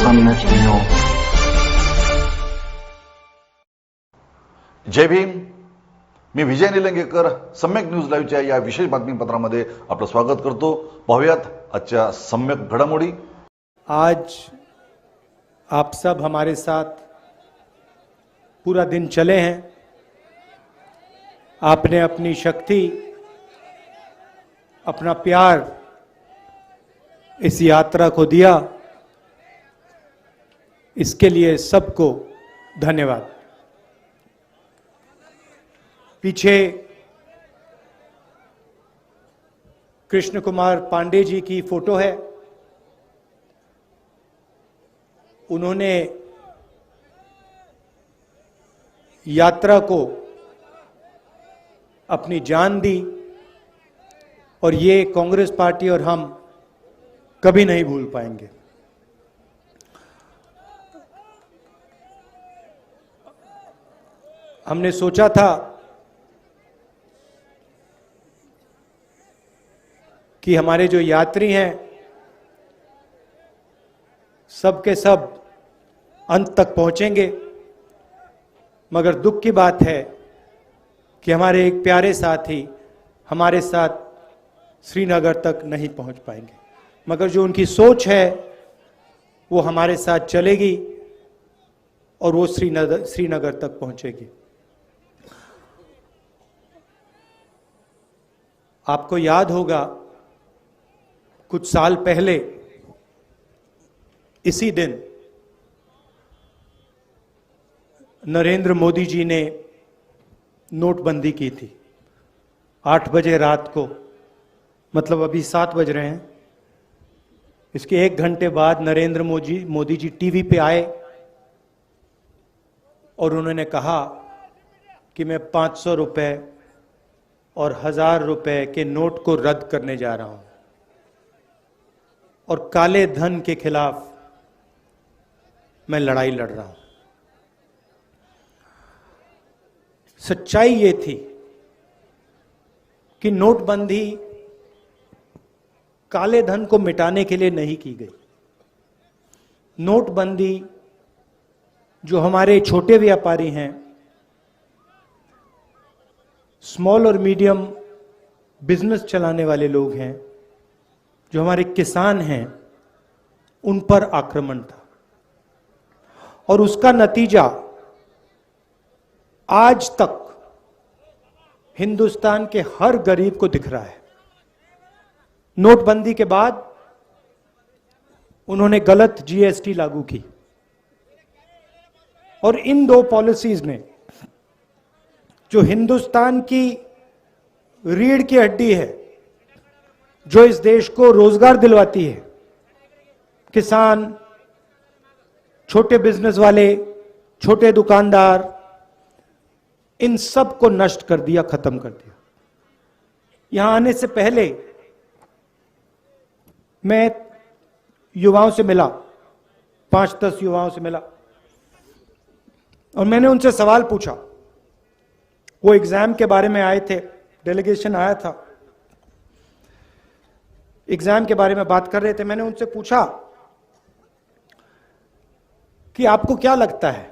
सम्यक न्यूज. जय भीम. मी विजय निलंगेकर सम्यक न्यूज लाईव्हच्या या विशेष बातमीपत्रामध्ये आपलं स्वागत करतो. पाहूयात आजच्या सम्यक घडामोडी. आज आप सब हमारे साथ पूरा दिन चले हैं. आपने अपनी शक्ति, अपना प्यार इस यात्रा को दिया. इसके लिए सबको धन्यवाद. पीछे कृष्ण कुमार पांडे जी की फोटो है. उन्होंने यात्रा को अपनी जान दी और ये कांग्रेस पार्टी और हम कभी नहीं भूल पाएंगे. हमने सोचा था कि हमारे जो यात्री हैं सब के सब अंत तक पहुंचेंगे, मगर दुख की बात है कि हमारे एक प्यारे साथी हमारे साथ श्रीनगर तक नहीं पहुंच पाएंगे. मगर जो उनकी सोच है वो हमारे साथ चलेगी और वो श्रीनगर तक पहुंचेगी. आपको याद होगा कुछ साल पहले इसी दिन नरेंद्र मोदी जी ने नोटबंदी की थी. 8 बजे रात को, मतलब अभी 7 बज रहे हैं, इसके 1 घंटे बाद नरेंद्र मोदी जी टीवी पे आए और उन्होंने कहा कि मैं 500 रुपए और 1000 रुपए के नोट को रद्द करने जा रहा हूं और काले धन के खिलाफ मैं लड़ाई लड़ रहा हूं. सच्चाई ये थी कि नोटबंदी काले धन को मिटाने के लिए नहीं की गई. नोटबंदी जो हमारे छोटे व्यापारी हैं, स्मॉल और मीडियम बिजनेस चलाने वाले लोग हैं, जो हमारे किसान हैं, उन पर आक्रमण था. और उसका नतीजा आज तक हिंदुस्तान के हर गरीब को दिख रहा है. नोटबंदी के बाद उन्होंने गलत जीएसटी लागू की और इन 2 पॉलिसीज ने जो हिंदुस्तान की रीढ़ की हड्डी है, जो इस देश को रोजगार दिलवाती है, किसान, छोटे बिजनेस वाले, छोटे दुकानदार, इन सब को नष्ट कर दिया, खत्म कर दिया. यहां आने से पहले मैं युवाओं से मिला, 5-10 युवाओं से मिला और मैंने उनसे सवाल पूछा. वो एग्जाम के बारे में आए थे, डेलीगेशन आया था, एग्जाम के बारे में बात कर रहे थे. मैंने उनसे पूछा कि आपको क्या लगता है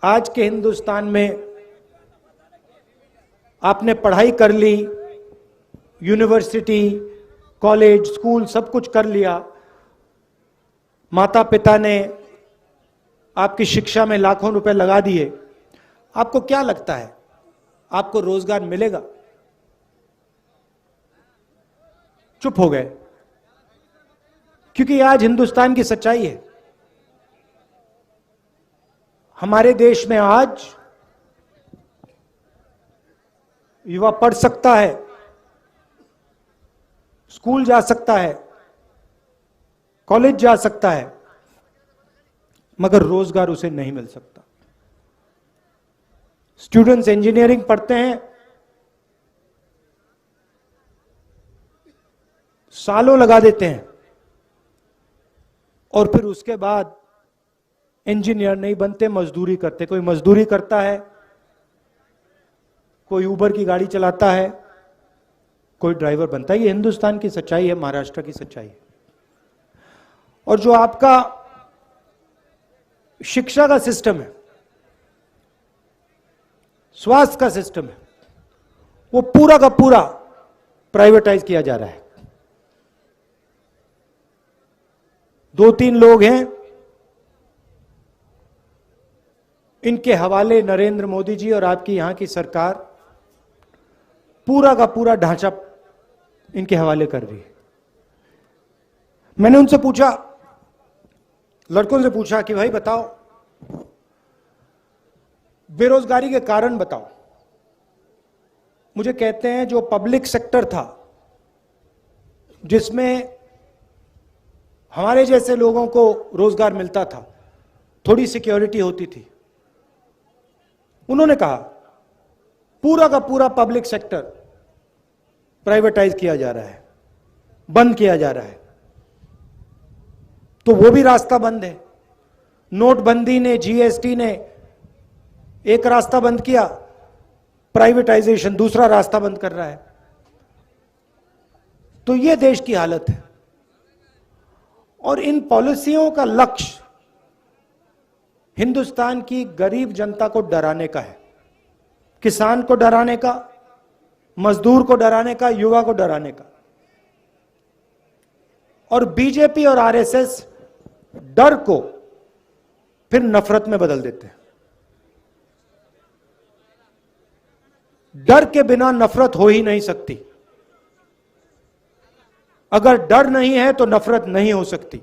आज के हिंदुस्तान में, आपने पढ़ाई कर ली, यूनिवर्सिटी, कॉलेज, स्कूल सब कुछ कर लिया, माता पिता ने आपकी शिक्षा में लाखों रुपए लगा दिए, आपको क्या लगता है आपको रोजगार मिलेगा? चुप हो गए, क्योंकि आज हिंदुस्तान की सच्चाई है. हमारे देश में आज युवा पढ़ सकता है, स्कूल जा सकता है, कॉलेज जा सकता है, मगर रोजगार उसे नहीं मिल सकता. स्टूडेंट्स इंजीनियरिंग पढ़ते हैं, सालों लगा देते हैं और फिर उसके बाद इंजीनियर नहीं बनते, मजदूरी करते. कोई मजदूरी करता है, कोई उबर की गाड़ी चलाता है, कोई ड्राइवर बनता है. ये हिंदुस्तान की सच्चाई है, महाराष्ट्र की सच्चाई है. और जो आपका शिक्षा का सिस्टम है, स्वास्थ्य का सिस्टम है, वो पूरा का पूरा प्राइवेटाइज किया जा रहा है। 2-3 लोग हैं, इनके हवाले नरेंद्र मोदी जी और आपकी यहां की सरकार पूरा का पूरा ढांचा इनके हवाले कर रही है। मैंने उनसे पूछा, लड़कों से पूछा कि भाई बताओ, बेरोजगारी के कारण बताओ। मुझे कहते हैं जो पब्लिक सेक्टर था, जिसमें हमारे जैसे लोगों को रोजगार मिलता था, थोड़ी सिक्योरिटी होती थी, उन्होंने कहा पूरा का पूरा पब्लिक सेक्टर प्राइवेटाइज किया जा रहा है, बंद किया जा रहा है। तो वो भी रास्ता बंद है। नोटबंदी ने, जीएसटी ने एक रास्ता बंद किया, प्राइवेटाइजेशन दूसरा रास्ता बंद कर रहा है। तो ये देश की हालत है। और इन पॉलिसियों का लक्ष्य हिंदुस्तान की गरीब जनता को डराने का है, किसान को डराने का, मजदूर को डराने का, युवा को डराने का। और बीजेपी और आरएसएस डर को फिर नफरत में बदल देते हैं। डर के बिना नफरत हो ही नहीं सकती। अगर डर नहीं है तो नफरत नहीं हो सकती।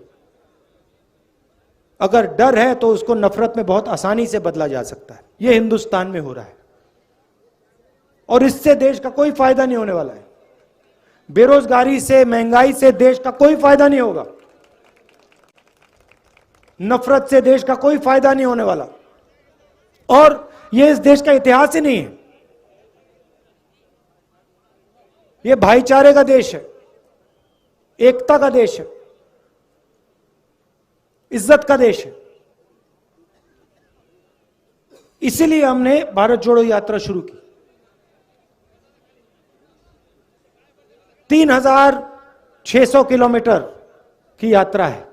अगर डर है तो उसको नफरत में बहुत आसानी से बदला जा सकता है। यह हिंदुस्तान में हो रहा है और इससे देश का कोई फायदा नहीं होने वाला है। बेरोजगारी से, महंगाई से देश का कोई फायदा नहीं होगा। नफरत से देश का कोई फायदा नहीं होने वाला। और यह इस देश का इतिहास ही नहीं है। यह भाईचारे का देश है, एकता का देश है, इज्जत का देश है। इसीलिए हमने भारत जोड़ो यात्रा शुरू की। 3600 किलोमीटर की यात्रा है।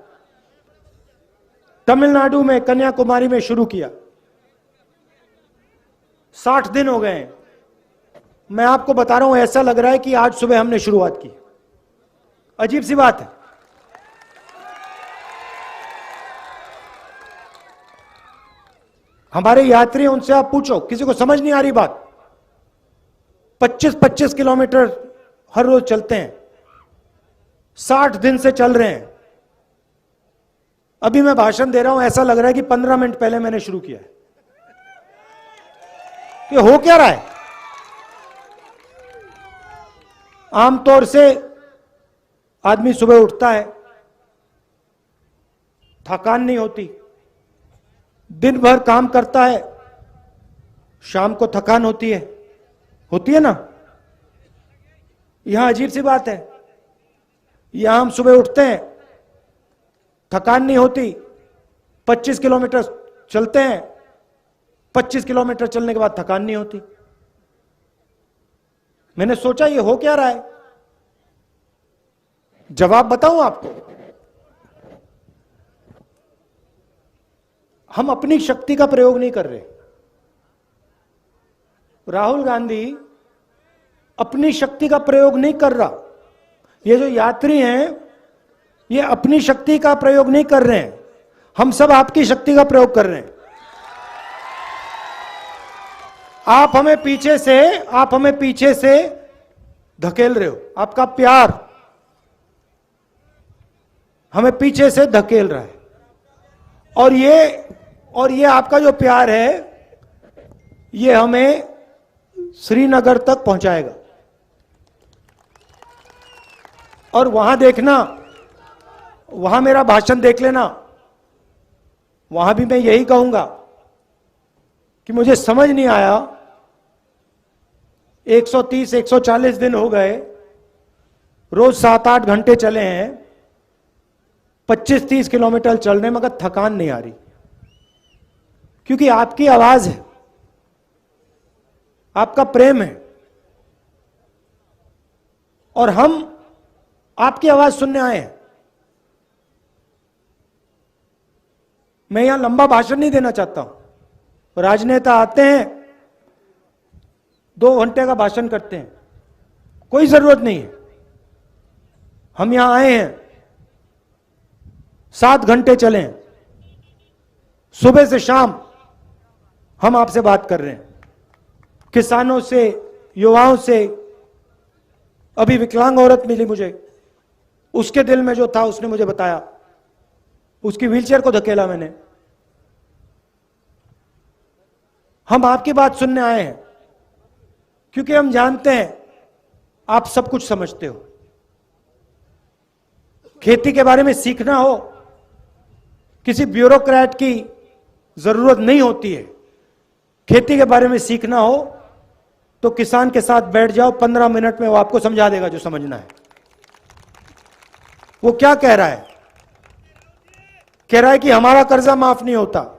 तमिलनाडु में, कन्याकुमारी में शुरू किया। 60 दिन हो गए हैं। मैं आपको बता रहा हूं, ऐसा लग रहा है कि आज सुबह हमने शुरुआत की। अजीब सी बात है। हमारे यात्री, उनसे आप पूछो, किसी को समझ नहीं आ रही बात। 25-25 किलोमीटर हर रोज चलते हैं। 60 दिन से चल रहे हैं। अभी मैं भाषण दे रहा हूं, ऐसा लग रहा है कि 15 मिनट पहले मैंने शुरू किया है। ये हो क्या रहा है? आमतौर से आदमी सुबह उठता है, थकान नहीं होती, दिन भर काम करता है, शाम को थकान होती है ना? यहां अजीब सी बात है। यहां हम सुबह उठते हैं, थकान नहीं होती, 25 किलोमीटर चलते हैं, 25 किलोमीटर चलने के बाद थकान नहीं होती। मैंने सोचा ये हो क्या रहा है? जवाब बताऊं आपको। हम अपनी शक्ति का प्रयोग नहीं कर रहे। राहुल गांधी अपनी शक्ति का प्रयोग नहीं कर रहा। ये जो यात्री हैं, ये अपनी शक्ति का प्रयोग नहीं कर रहे हैं। हम सब आपकी शक्ति का प्रयोग कर रहे हैं। आप हमें पीछे से धकेल रहे हो। आपका प्यार हमें पीछे से धकेल रहा है। और ये आपका जो प्यार है, ये हमें श्रीनगर तक पहुंचाएगा। और वहां देखना, वहां मेरा भाषण देख लेना। वहां भी मैं यही कहूंगा कि मुझे समझ नहीं आया, 130-140 दिन हो गए, रोज 7-8 घंटे चले हैं, 25-30 किलोमीटर चलने में, मगर थकान नहीं आ रही। क्योंकि आपकी आवाज है, आपका प्रेम है, और हम आपकी आवाज सुनने आए हैं। मैं यहां लंबा भाषण नहीं देना चाहता हूं। राजनेता आते हैं 2 घंटे का भाषण करते हैं, कोई जरूरत नहीं है। हम यहां आए हैं 7 घंटे चले, सुबह से शाम हम आपसे बात कर रहे हैं, किसानों से, युवाओं से। अभी विकलांग औरत मिली मुझे, उसके दिल में जो था उसने मुझे बताया, उसकी व्हीलचेयर को धकेला मैंने। हम आपकी बात सुनने आए हैं क्योंकि हम जानते हैं आप सब कुछ समझते हो। खेती के बारे में सीखना हो, किसी ब्यूरोक्रेट की जरूरत नहीं होती है। खेती के बारे में सीखना हो तो किसान के साथ बैठ जाओ, 15 मिनट में वो आपको समझा देगा जो समझना है। वो क्या कह रहा है? कह रहा है कि हमारा कर्जा माफ नहीं होता।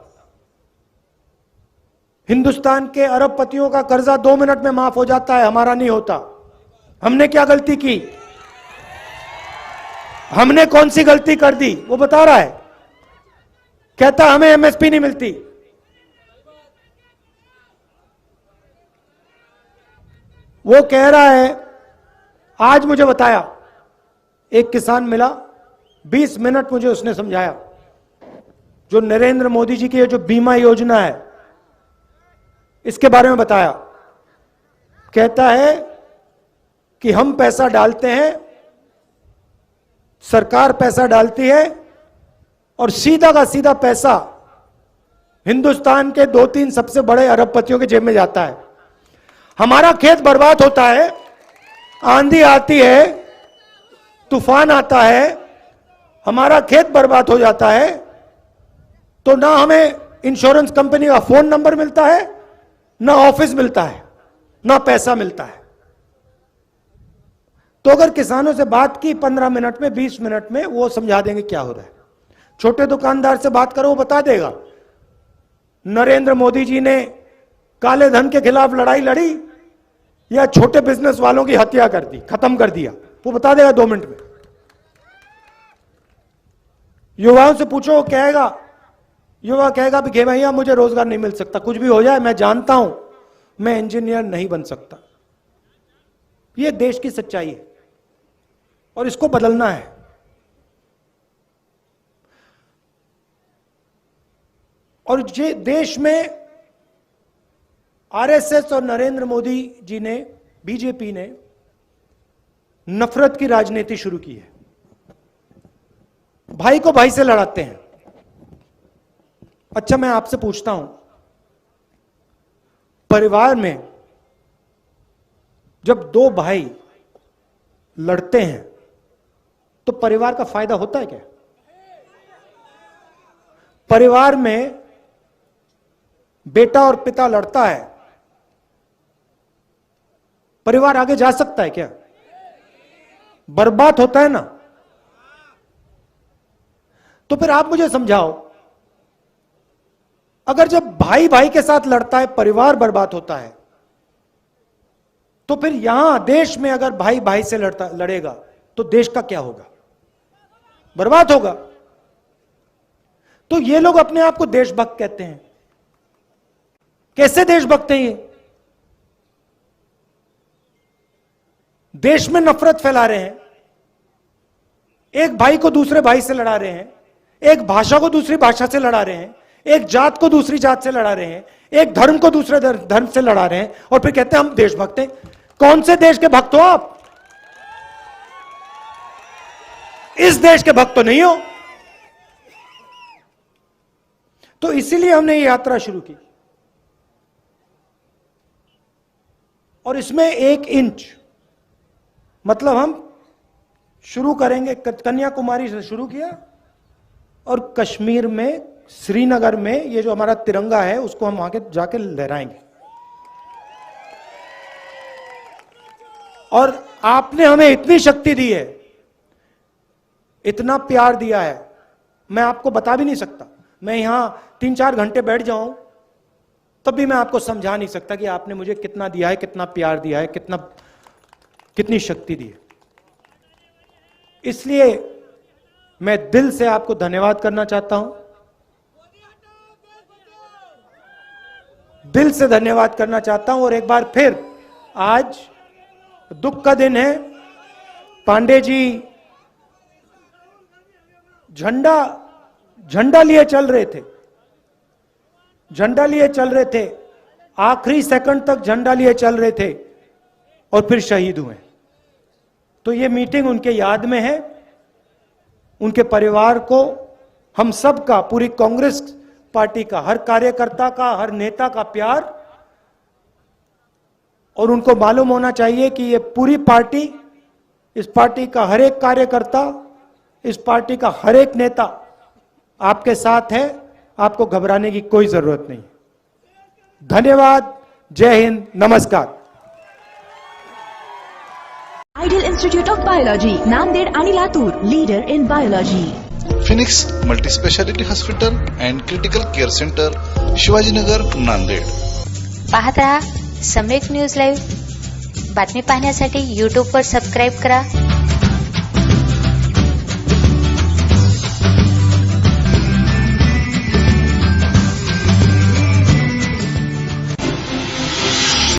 हिंदुस्तान के अरबपतियों का कर्जा 2 मिनट में माफ हो जाता है, हमारा नहीं होता। हमने क्या गलती की? हमने कौन सी गलती कर दी? वो बता रहा है। कहता हमें एमएसपी नहीं मिलती। वो कह रहा है, आज मुझे बताया, एक किसान मिला, 20 मिनट मुझे उसने समझाया, जो नरेंद्र मोदी जी की ये जो बीमा योजना है इसके बारे में बताया। कहता है कि हम पैसा डालते हैं, सरकार पैसा डालती है और सीधा का सीधा पैसा हिंदुस्तान के 2-3 सबसे बड़े अरबपतियों के जेब में जाता है। हमारा खेत बर्बाद होता है, आंधी आती है, तूफान आता है, हमारा खेत बर्बाद हो जाता है, तो ना हमें इंश्योरेंस कंपनी का फोन नंबर मिलता है, ना ऑफिस मिलता है, ना पैसा मिलता है। तो अगर किसानों से बात की 15 मिनट में, 20 मिनट में, वो समझा देंगे क्या हो रहा है। छोटे दुकानदार से बात करो, वो बता देगा नरेंद्र मोदी जी ने काले धन के खिलाफ लड़ाई लड़ी या छोटे बिजनेस वालों की हत्या कर दी, खत्म कर दिया, वो बता देगा 2 मिनट में। युवाओं से पूछो, वो कहेगा, युवा कहेगा कि भैया मुझे रोजगार नहीं मिल सकता, कुछ भी हो जाए, मैं जानता हूं मैं इंजीनियर नहीं बन सकता। यह देश की सच्चाई है और इसको बदलना है। और ये देश में आरएसएस और नरेंद्र मोदी जी ने, बीजेपी ने नफरत की राजनीति शुरू की है। भाई को भाई से लड़ाते हैं। अच्छा, मैं आपसे पूछता हूं, परिवार में जब 2 भाई लड़ते हैं तो परिवार का फायदा होता है क्या? परिवार में बेटा और पिता लड़ता है, परिवार आगे जा सकता है क्या? बर्बाद होता है ना। तो फिर आप मुझे समझाओ, अगर जब भाई भाई के साथ लड़ता है परिवार बर्बाद होता है, तो फिर यहां देश में अगर भाई भाई से लड़ेगा तो देश का क्या होगा? बर्बाद होगा। तो ये लोग अपने आप को देशभक्त कहते हैं। कैसे देशभक्त हैं ये? देश में नफरत फैला रहे हैं, एक भाई को दूसरे भाई से लड़ा रहे हैं, एक भाषा को दूसरी भाषा से लड़ा रहे हैं, एक जात को दूसरी जात से लड़ा रहे हैं, एक धर्म को दूसरे धर्म से लड़ा रहे हैं, और फिर कहते हैं हम देशभक्त हैं। कौन से देश के भक्त हो आप? इस देश के भक्त तो नहीं हो। तो इसीलिए हमने ये यात्रा शुरू की, और इसमें 1 इंच, मतलब हम शुरू करेंगे, कन्याकुमारी से शुरू किया और कश्मीर में, श्रीनगर में ये जो हमारा तिरंगा है उसको हम आगे जाके लहराएंगे। और आपने हमें इतनी शक्ति दी है, इतना प्यार दिया है, मैं आपको बता भी नहीं सकता। मैं यहां 3-4 घंटे बैठ जाऊं तब भी मैं आपको समझा नहीं सकता कि आपने मुझे कितना दिया है, कितना प्यार दिया है, कितनी शक्ति दी है। इसलिए मैं दिल से आपको धन्यवाद करना चाहता हूं। दिल से धन्यवाद करना चाहता हूं। और एक बार फिर आज दुख का दिन है। पांडे जी झंडा लिए चल रहे थे, आखिरी सेकंड तक झंडा लिए चल रहे थे और फिर शहीद हुए। तो ये मीटिंग उनके याद में है। उनके परिवार को, हम सब का, पूरी कांग्रेस पार्टी का, हर कार्यकर्ता का, हर नेता का प्यार। और उनको मालूम होना चाहिए कि ये पूरी पार्टी, इस पार्टी का हर एक कार्यकर्ता, इस पार्टी का हर एक नेता आपके साथ है। आपको घबराने की कोई जरूरत नहीं। धन्यवाद। जय हिंद। नमस्कार। Ideal institute of biology, Nanded आणि Latur, leader in biology. Phoenix multispeciality hospital and critical care centre, Shivajinagar, Nanded. पाहत रहा सम्यक न्यूज लाईव्ह. बातमी पाहण्यासाठी यूट्यूबवर सबस्क्राईब करा.